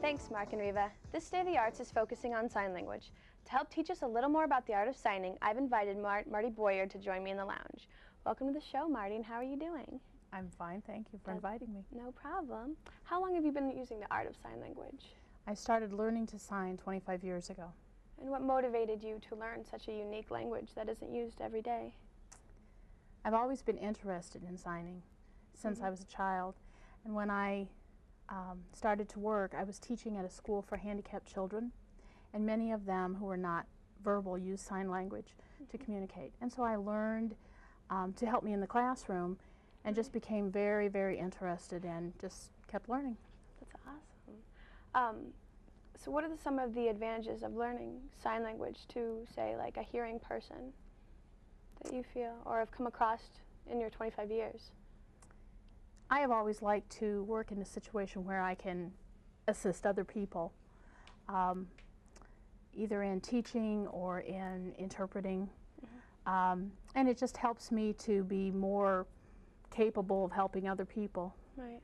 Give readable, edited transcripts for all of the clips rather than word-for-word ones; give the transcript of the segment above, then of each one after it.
Thanks, Mark and Riva. This Day of the Arts is focusing on sign language. To help teach us a little more about the art of signing, I've invited Marty Boyer to join me in the lounge. Welcome to the show, Marty, and how are you doing? I'm fine, thank you for inviting me. No problem. How long have you been using the art of sign language? I started learning to sign 25 years ago. And what motivated you to learn such a unique language that isn't used every day? I've always been interested in signing since I was a child. And when I started to work, I was teaching at a school for handicapped children, and many of them who were not verbal use sign language to communicate. And so I learned to help me in the classroom and just became very, very interested and just kept learning. That's awesome. So what are some of the advantages of learning sign language to, say, like a hearing person that you feel or have come across in your 25 years? I have always liked to work in a situation where I can assist other people, either in teaching or in interpreting. And it just helps me to be more capable of helping other people. Right.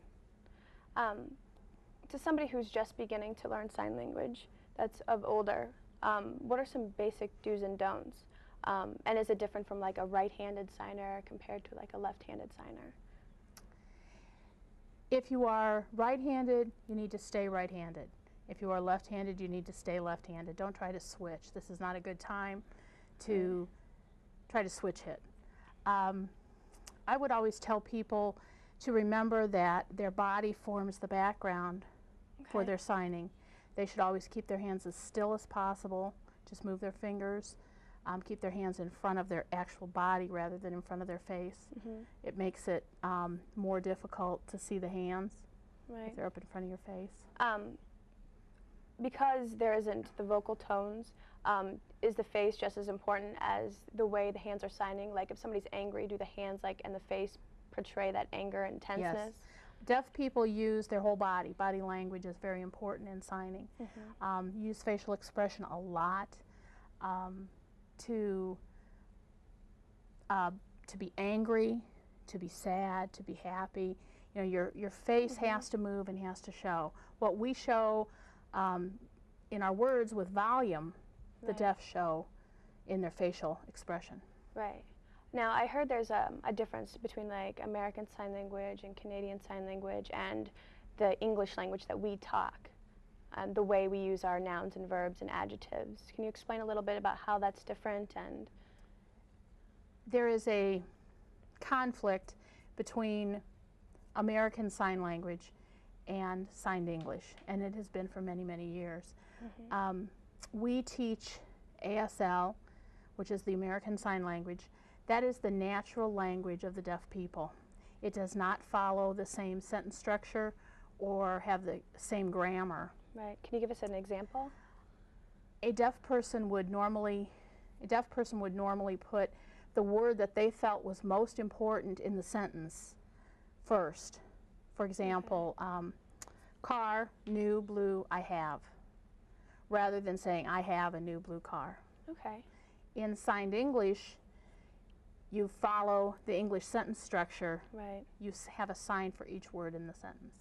To somebody who's just beginning to learn sign language, that's of older, what are some basic do's and don'ts? And is it different from like a right-handed signer compared to like a left-handed signer? If you are right-handed, you need to stay right-handed. If you are left-handed, you need to stay left-handed. Don't try to switch. This is not a good time to try to switch it. I would always tell people to remember that their body forms the background for their signing. They should always keep their hands as still as possible, just move their fingers, keep their hands in front of their actual body rather than in front of their face. It makes it more difficult to see the hands if they're up in front of your face. Because there isn't the vocal tones, is the face just as important as the way the hands are signing? Like if somebody's angry, do the hands and the face portray that anger and tenseness? Yes. Deaf people use their whole body. Body language is very important in signing. Use facial expression a lot to be angry, to be sad, to be happy. You know, your face has to move and has to show. What we show in our words with volume, the deaf show in their facial expression. Right. Now, I heard there's a difference between like American Sign Language and Canadian Sign Language and the English language that we talk, and the way we use our nouns and verbs and adjectives. Can you explain a little bit about how that's different? And there is a conflict between American Sign Language and signed English, and it has been for many, many years. We teach ASL, which is the American Sign Language. That is the natural language of the deaf people. It does not follow the same sentence structure or have the same grammar. Right. Can you give us an example? A deaf person would normally put the word that they felt was most important in the sentence first. For example, car, new, blue, I have, rather than saying I have a new blue car. Okay. In signed English, you follow the English sentence structure. Right. You have a sign for each word in the sentence.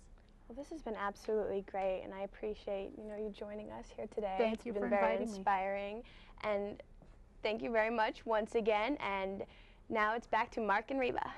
Well, this has been absolutely great, and I appreciate you joining us here today. Thank you for inviting me. It's been very inspiring, and thank you very much once again. And now it's back to Mark and Reba.